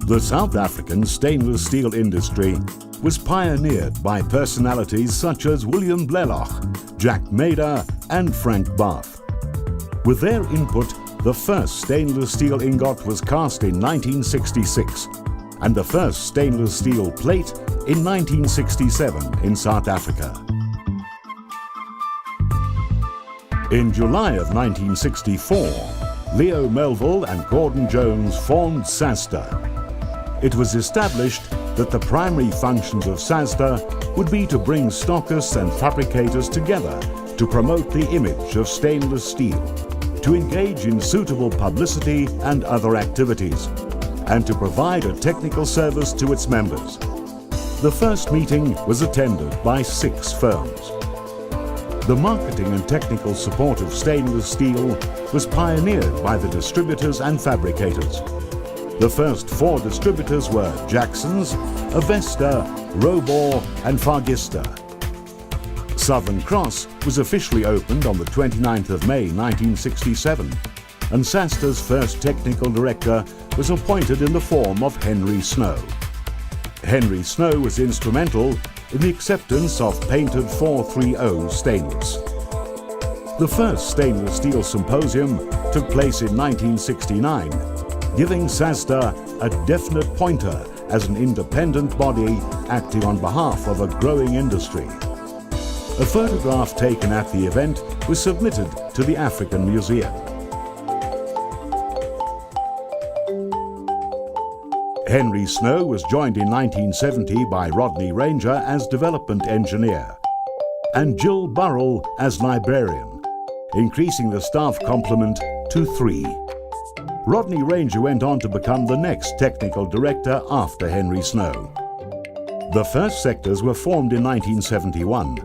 The South African stainless steel industry was pioneered by personalities such as William Blaloch, Jack Mader and Frank Bath. With their input, the first stainless steel ingot was cast in 1966 and the first stainless steel plate in 1967 in South Africa. In July of 1964, Leo Melville and Gordon Jones formed Sassda. It was established that the primary functions of Sassda would be to bring stockists and fabricators together to promote the image of stainless steel, to engage in suitable publicity and other activities, and to provide a technical service to its members. The first meeting was attended by 6 firms. The marketing and technical support of stainless steel was pioneered by the distributors and fabricators. The first 4 distributors were Jackson's, Avesta, Robor and Fargista. Southern Cross was officially opened on the 29th of May 1967, and Sassda's first technical director was appointed in the form of Henry Snow. Henry Snow was instrumental in the acceptance of painted 430 stainless. The first stainless steel symposium took place in 1969, giving Sassda a definite pointer as an independent body acting on behalf of a growing industry. A photograph taken at the event was submitted to the African Museum. Henry Snow was joined in 1970 by Rodney Ranger as development engineer and Jill Burrell as librarian, increasing the staff complement to 3. Rodney Ranger went on to become the next technical director after Henry Snow. The first sectors were formed in 1971,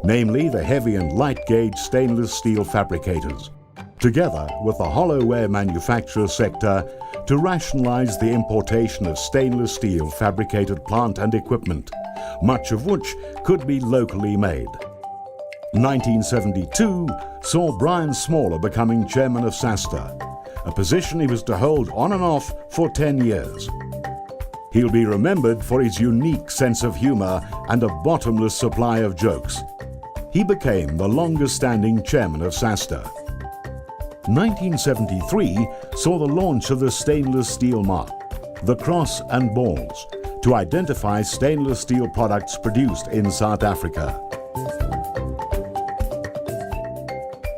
namely the heavy and light gauge stainless steel fabricators, together with the hollowware manufacturer sector to rationalize the importation of stainless steel fabricated plant and equipment, much of which could be locally made. 1972 saw Brian Smaller becoming chairman of Sassda, a position he was to hold on and off for 10 years. He'll be remembered for his unique sense of humor and a bottomless supply of jokes. He became the longest-standing chairman of Sassda. 1973 saw the launch of the stainless steel mark, the cross and balls, to identify stainless steel products produced in South Africa.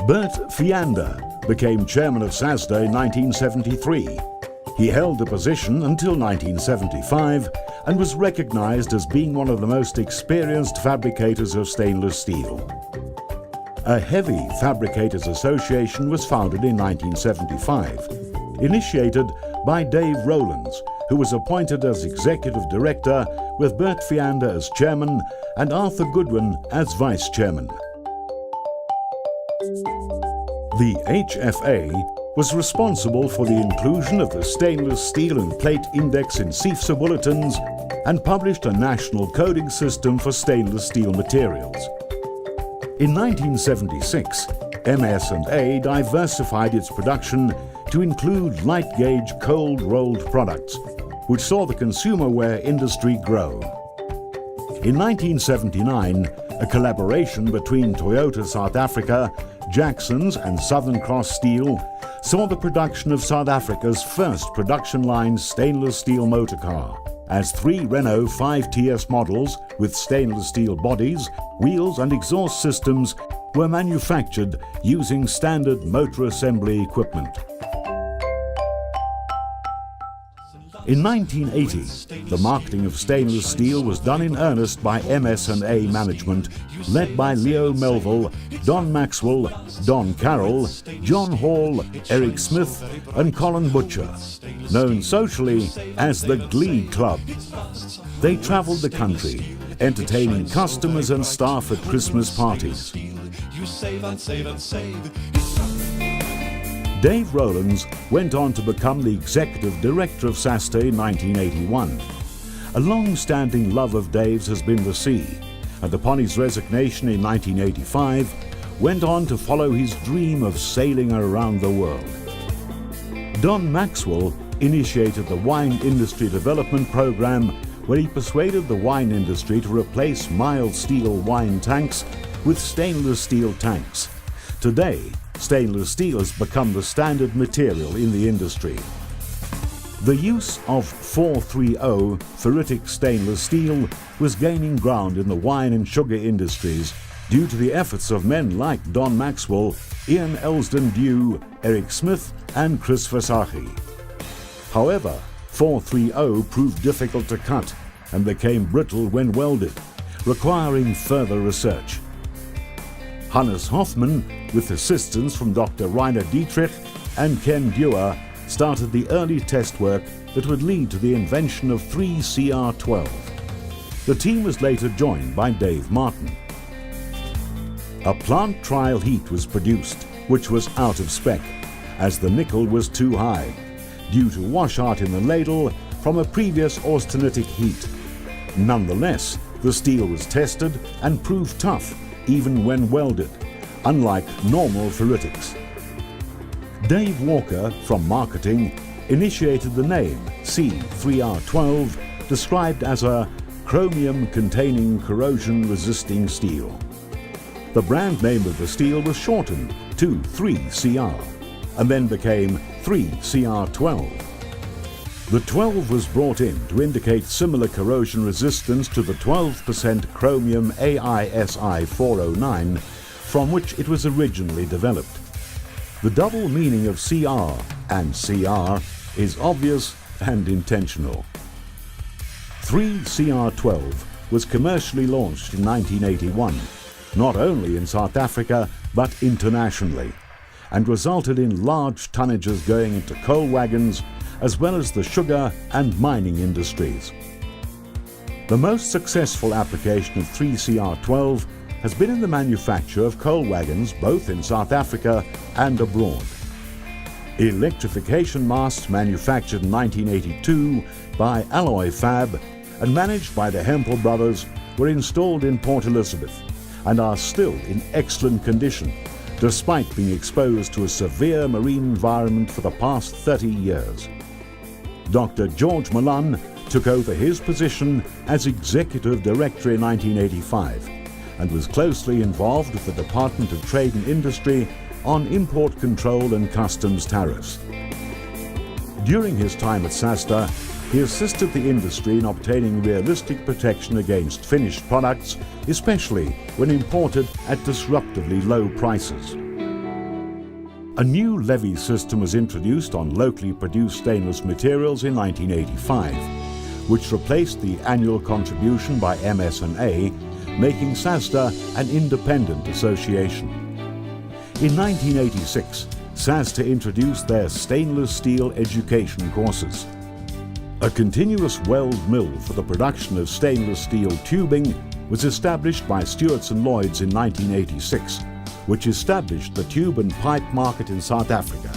Bert Fiander became chairman of Sassda in 1973. He held the position until 1975 and was recognized as being one of the most experienced fabricators of stainless steel. A Heavy Fabricators Association was founded in 1975, initiated by Dave Rowlands, who was appointed as executive director with Bert Fiander as chairman and Arthur Goodwin as vice chairman. The HFA was responsible for the inclusion of the stainless steel and plate index in CIFSA bulletins and published a national coding system for stainless steel materials. In 1976, MS&A diversified its production to include light-gauge cold-rolled products, which saw the consumer wear industry grow. In 1979, a collaboration between Toyota South Africa, Jackson's and Southern Cross Steel saw the production of South Africa's first production-line stainless steel motor car, as 3 Renault 5TS models with stainless steel bodies, wheels and exhaust systems were manufactured using standard motor assembly equipment. In 1980, the marketing of stainless steel was done in earnest by MS&A management, led by Leo Melville, Don Maxwell, Don Carroll, John Hall, Eric Smith and Colin Butcher, known socially as the Glee Club. They travelled the country, entertaining customers and staff at Christmas parties. Dave Rowlands went on to become the executive director of Sassda in 1981. A long-standing love of Dave's has been the sea, and upon his resignation in 1985, went on to follow his dream of sailing around the world. Don Maxwell initiated the Wine Industry Development Program, where he persuaded the wine industry to replace mild steel wine tanks with stainless steel tanks. Today, stainless steel has become the standard material in the industry. The use of 430 ferritic stainless steel was gaining ground in the wine and sugar industries due to the efforts of men like Don Maxwell, Ian Elsden-Dew, Eric Smith and Chris Versace. However, 430 proved difficult to cut and became brittle when welded, requiring further research. Hannes Hoffmann, with assistance from Dr. Rainer Dietrich and Ken Dewar, started the early test work that would lead to the invention of 3CR12. The team was later joined by Dave Martin. A plant trial heat was produced, which was out of spec, as the nickel was too high, due to washout in the ladle from a previous austenitic heat. Nonetheless, the steel was tested and proved tough even when welded, unlike normal ferritics. Dave Walker from marketing initiated the name C3R12, described as a chromium-containing corrosion-resisting steel. The brand name of the steel was shortened to 3CR and then became 3CR12. The 12 was brought in to indicate similar corrosion resistance to the 12% chromium AISI 409, from which it was originally developed. The double meaning of CR and CR is obvious and intentional. 3CR12 was commercially launched in 1981, not only in South Africa but internationally, and resulted in large tonnages going into coal wagons as well as the sugar and mining industries. The most successful application of 3CR12 has been in the manufacture of coal wagons both in South Africa and abroad. Electrification masts manufactured in 1982 by Alloy Fab and managed by the Hempel brothers were installed in Port Elizabeth and are still in excellent condition, despite being exposed to a severe marine environment for the past 30 years. Dr. George Milan took over his position as Executive Director in 1985 and was closely involved with the Department of Trade and Industry on import control and customs tariffs. During his time at Sassda, he assisted the industry in obtaining realistic protection against finished products, especially when imported at disruptively low prices. A new levy system was introduced on locally produced stainless materials in 1985, which replaced the annual contribution by MS&A, making Sassda an independent association. In 1986, Sassda introduced their stainless steel education courses. A continuous weld mill for the production of stainless steel tubing was established by Stewarts & Lloyds in 1986, which established the tube and pipe market in South Africa.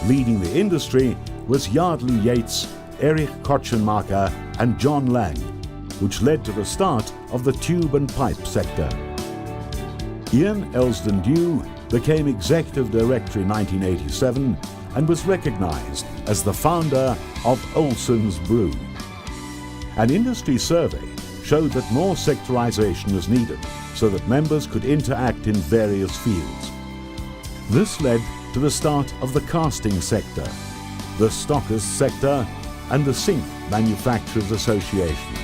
Leading the industry was Yardley Yates, Erich Kotchenmacher and John Lang, which led to the start of the tube and pipe sector. Ian Elsden-Dew became Executive Director in 1987 and was recognized as the founder of Olson's Brew. An industry survey showed that more sectorization was needed so that members could interact in various fields. This led to the start of the casting sector, the stockist sector, and the Zinc Manufacturers Association.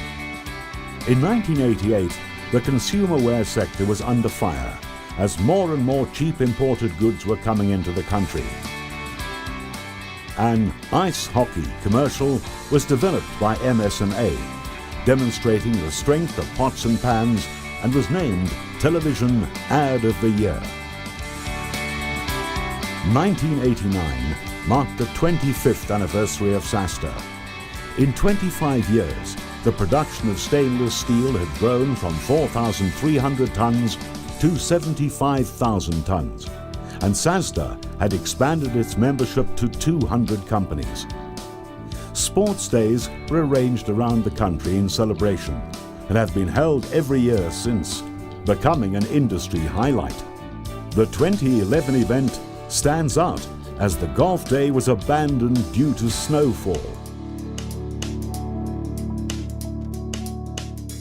In 1988, the consumer wear sector was under fire as more and more cheap imported goods were coming into the country. An ice hockey commercial was developed by MS&A, demonstrating the strength of pots and pans, and was named Television Ad of the Year. 1989 marked the 25th anniversary of Sassda. In 25 years, the production of stainless steel had grown from 4,300 tons to 75,000 tons, and Sassda had expanded its membership to 200 companies. Sports days were arranged around the country in celebration and have been held every year since, becoming an industry highlight. The 2011 event stands out as the golf day was abandoned due to snowfall.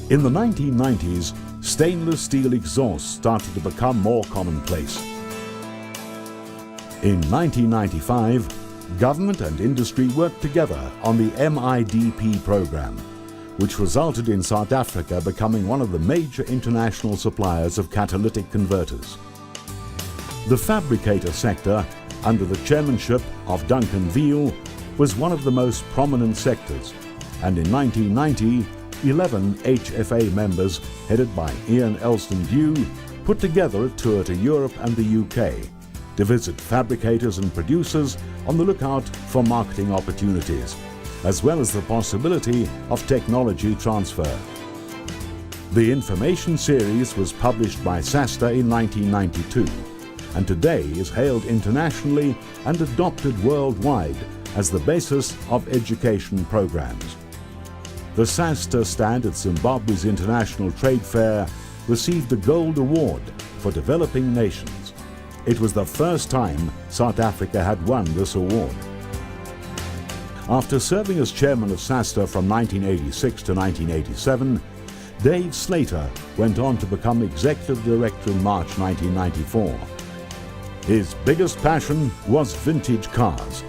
In the 1990s, stainless steel exhausts started to become more commonplace. In 1995, government and industry worked together on the MIDP program, which resulted in South Africa becoming one of the major international suppliers of catalytic converters. The fabricator sector, under the chairmanship of Duncan Veal, was one of the most prominent sectors, and in 1990, 11 HFA members, headed by Ian Elston-Dew, put together a tour to Europe and the UK to visit fabricators and producers on the lookout for marketing opportunities, as well as the possibility of technology transfer. The information series was published by Sassda in 1992, and today is hailed internationally and adopted worldwide as the basis of education programs. The Sassda stand at Zimbabwe's International Trade Fair received the Gold Award for Developing Nations. It was the first time South Africa had won this award. After serving as chairman of Sassda from 1986 to 1987, Dave Slater went on to become executive director in March 1994. His biggest passion was vintage cars.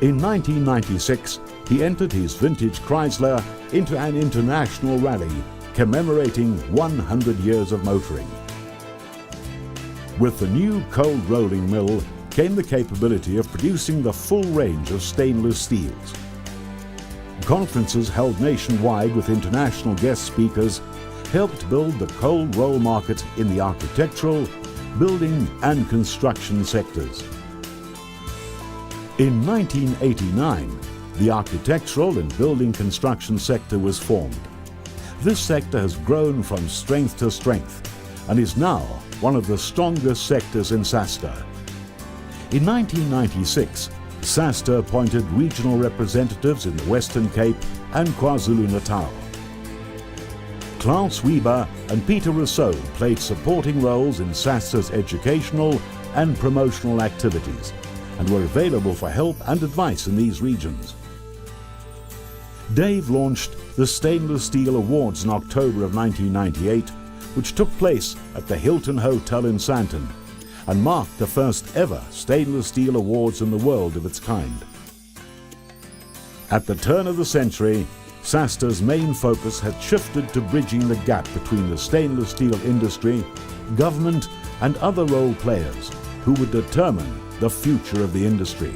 In 1996, he entered his vintage Chrysler into an international rally commemorating 100 years of motoring. With the new cold rolling mill came the capability of producing the full range of stainless steels. Conferences held nationwide with international guest speakers helped build the cold roll market in the architectural, building and construction sectors. In 1989, the architectural and building construction sector was formed. This sector has grown from strength to strength and is now one of the strongest sectors in Sassda. In 1996, Sassda appointed regional representatives in the Western Cape and KwaZulu-Natal. Klaus Weber and Peter Rousseau played supporting roles in Sassda's educational and promotional activities and were available for help and advice in these regions. Dave launched the Stainless Steel Awards in October of 1998, which took place at the Hilton Hotel in Sandton and marked the first ever stainless steel awards in the world of its kind. At the turn of the century, Sassda's main focus had shifted to bridging the gap between the stainless steel industry, government and other role players who would determine the future of the industry.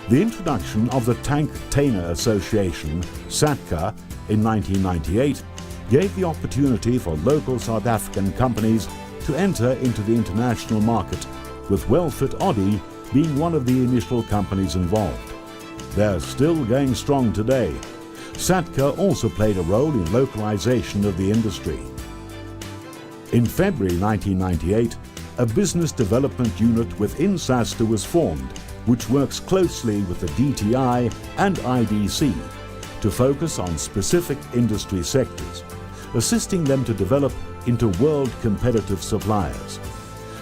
The introduction of the Tank Tainer Association, SATCA, in 1998 gave the opportunity for local South African companies to enter into the international market, with Wellfit Audi being one of the initial companies involved. They're still going strong today. SATCA also played a role in localization of the industry. In February 1998, a business development unit within Sassda was formed, which works closely with the DTI and IDC to focus on specific industry sectors, assisting them to develop into world competitive suppliers.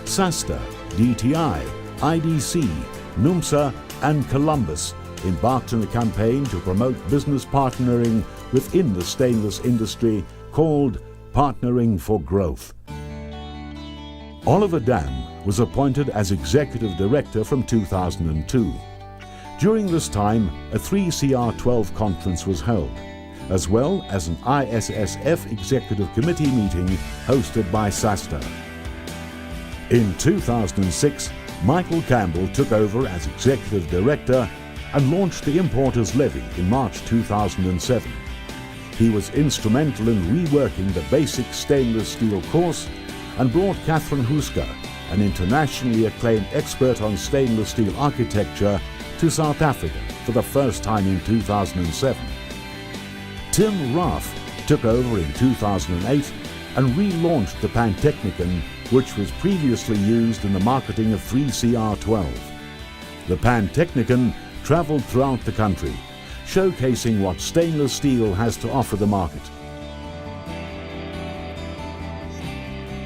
Sassda, DTI, IDC, NUMSA and Columbus embarked on a campaign to promote business partnering within the stainless industry called Partnering for Growth. Oliver Dam was appointed as Executive Director from 2002. During this time, a 3CR12 conference was held, as well as an ISSF Executive Committee meeting hosted by Sassda. In 2006, Michael Campbell took over as Executive Director and launched the Importers Levy in March 2007. He was instrumental in reworking the basic stainless steel course and brought Catherine Huska, an internationally acclaimed expert on stainless steel architecture, to South Africa for the first time in 2007. Tim Raff took over in 2008 and relaunched the Pantechnicon, which was previously used in the marketing of 3CR12. The Pantechnicon traveled throughout the country, showcasing what stainless steel has to offer the market.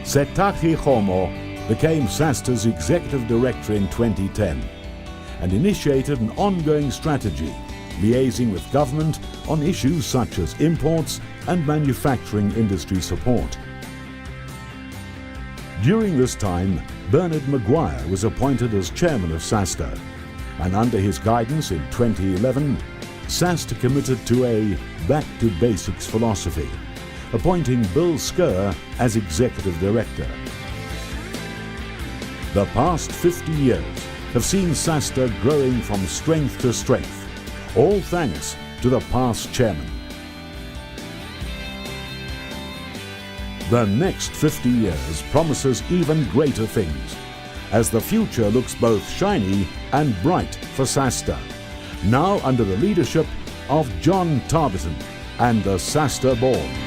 Setaki Homo, became Sassda's executive director in 2010 and initiated an ongoing strategy liaising with government on issues such as imports and manufacturing industry support. During this time, Bernard Maguire was appointed as chairman of Sassda, and under his guidance in 2011, Sassda committed to a back-to-basics philosophy, appointing Bill Skerr as executive director. The past 50 years have seen Sassda growing from strength to strength, all thanks to the past chairman. The next 50 years promises even greater things, as the future looks both shiny and bright for Sassda, now under the leadership of John Tarbiton and the Sassda board.